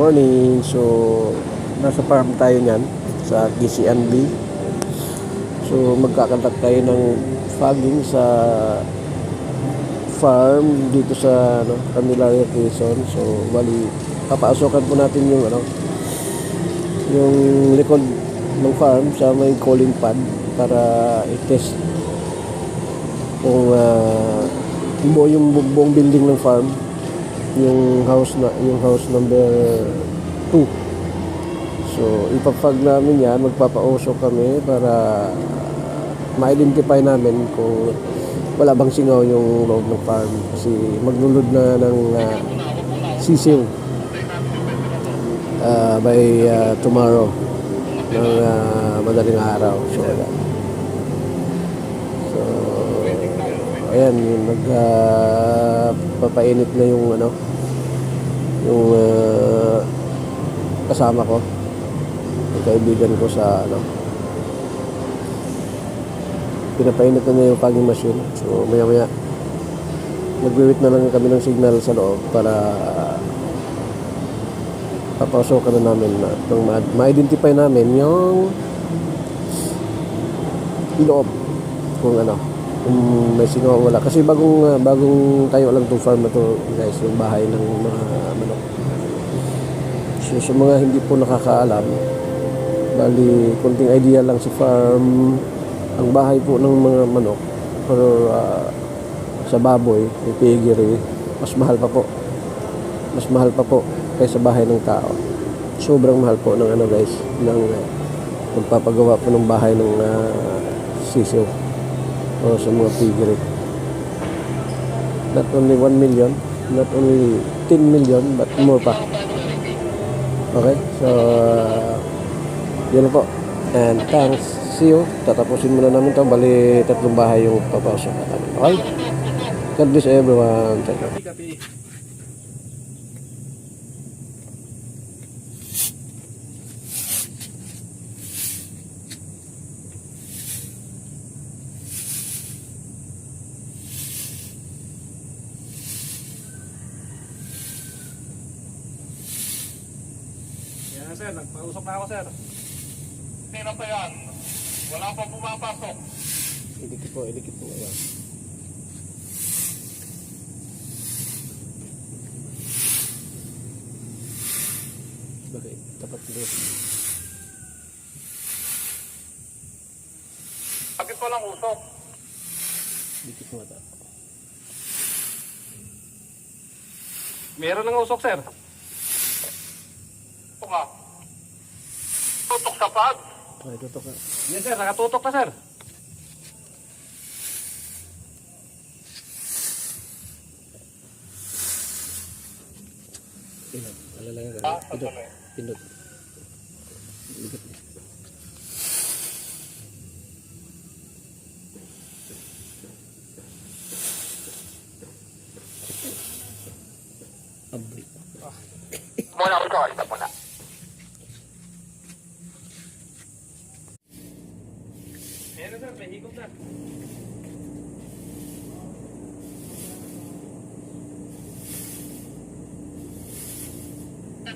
morning. So, nasa farm tayo niyan sa GCNB. So, magkakantak tayo ng fogging sa farm dito sa Candelaria, Quezon. So, bali papaasokan po natin yung likod ng farm sa may calling pad para i-test kung yung buong building ng farm, yung house number 2. So ipapag namin yan, magpapausok kami para ma-identify namin kung wala bang singaw yung loob ng farm, kasi maglulod na ng sisiw by tomorrow ng madaling araw. So ayan, nagpapainit na yung kasama ko, yung kaibigan ko sa pinapainit na niya yung fogging machine. So maya maya nagwi-wait na lang kami ng signal sa loob para papasokan na namin nung ma-identify namin yung loob kung may singaw o wala, kasi bagong tayo lang itong farm na to, guys, yung bahay ng mga manok. So sa mga hindi po nakakaalam, bali konting idea lang sa farm, ang bahay po ng mga manok pero sa baboy, yung piggery, mas mahal pa po kaysa bahay ng tao. Sobrang mahal po ng guys, ng magpapagawa po ng bahay ng sisiw o sa mga piggery. Not only 1 million, not only 10 million, but more pa. Okay, so yun po, and thanks, see you. Tatapusin muna namin ito, bali 3 bahay yung papasok natin. Okay, God bless everyone. Thank you. Yan sir, nagpausok na ako sir. Sino pa yan? Wala pa pumapasok. Idikit po. Ayan. Bagay, tapat dito. Bakit walang usok? Dikit mo ata. Meron ng usok sir. Ito nga. Tutok sa pad. Okay, tutok ka. Yan sir, nakatutok na sir. Ilan? Alalaga ka. Pindot. Likot. Abri. Muna ko ito muna. Ayan na sir, may higop na.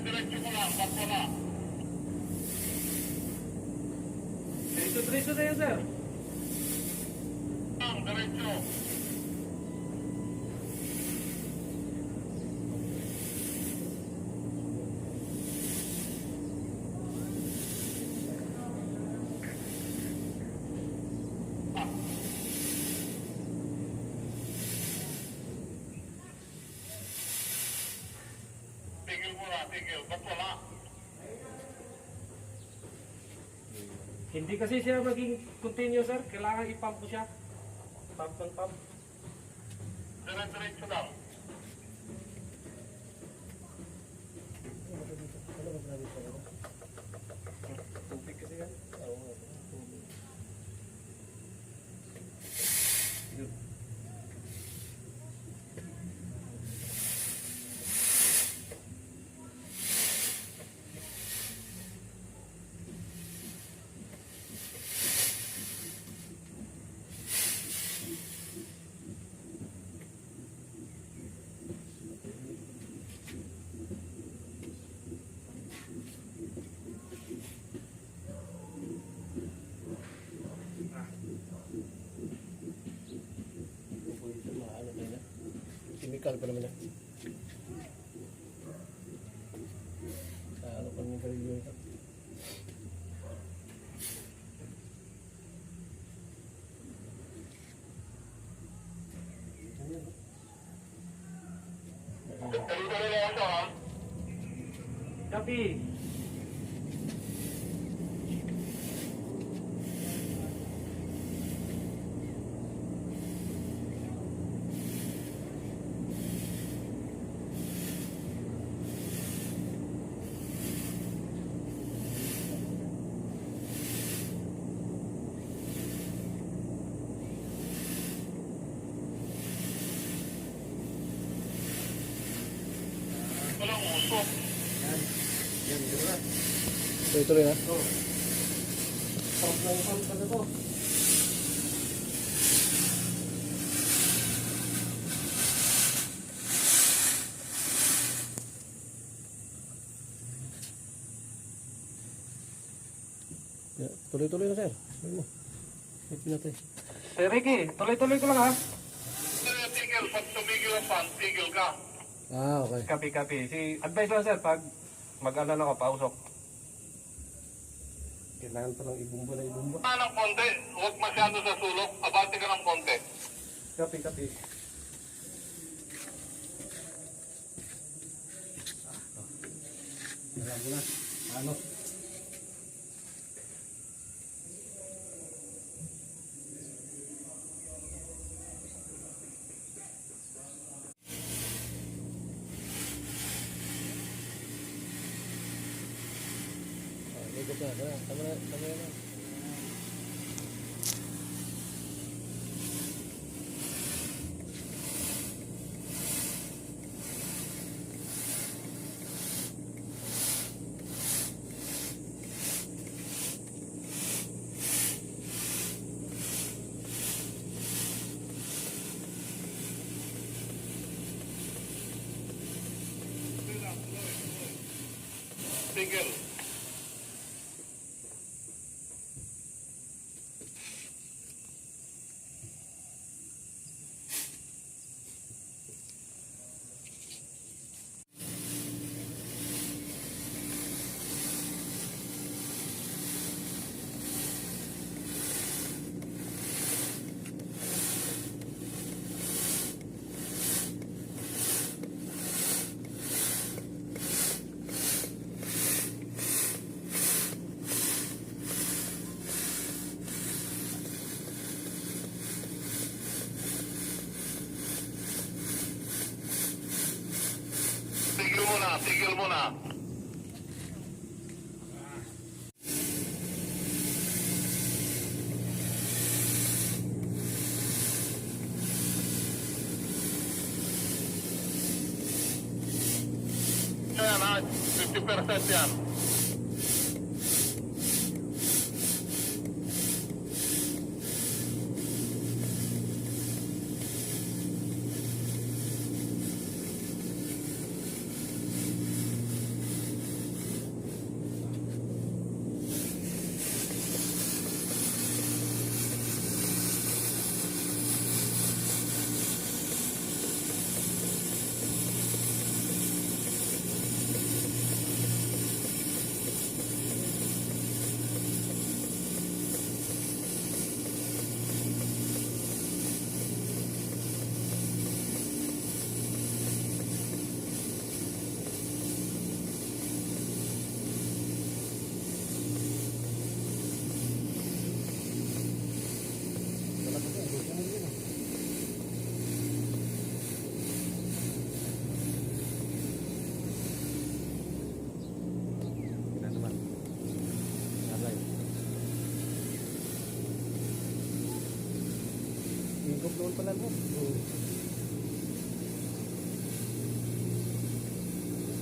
Diretso ko lang, bakto na. Diretso na yan sir. Diretso. Tigil muna, tigil. Ba't wala? Hindi kasi siya maging continue sir, kailangan i-pump ko siya. Pump. Diretso lang. Tubig kasi yan. Typical pa naman yan. Ano pa naman karilyo ito? Tuloy-tuloy lang ito, ha? Copy. Walang usok. Yan. Yan, di ba? Tuloy-tuloy na. Oh. Pump lang pump ka na to. Yeah, tuloy-tuloy na sir. Tuloy mo. Ito natin. Sir Ricky, tuloy-tuloy ko lang ha. Tigil, pag tumigil ang fan, tigil ka. Ah, okay. Copy. Si advice lang sir, pag mag-alala ako, pausok. Kailangan pa lang ibumba na ibumba. Ng konti, huwag masyado sa sulok, abati ka ng konti. Copy. Alam mo na. Ano? Ikot na. Tama na. Tigil. Tigil mo na. Yan ha, 50% yan. Higop doon pala mo.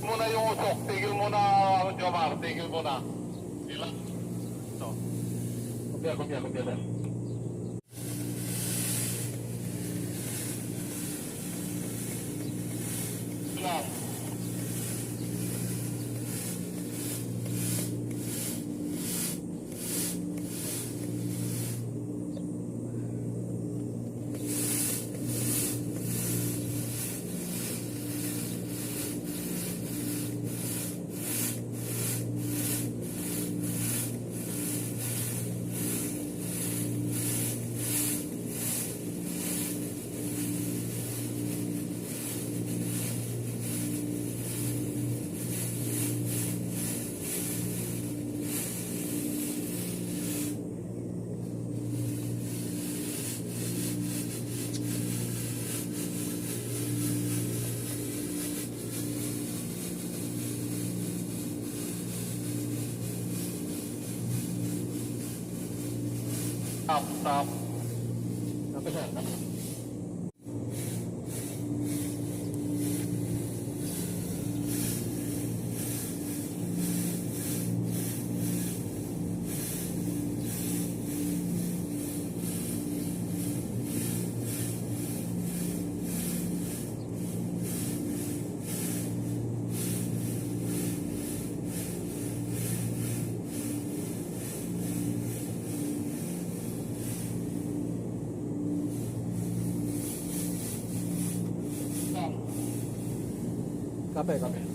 Muna yung usok. Tigil muna, Jomar. Tigil muna. Ilan? Ito. Kopya. Ilan? Stop, stop. Copy, sir. Copy, copy.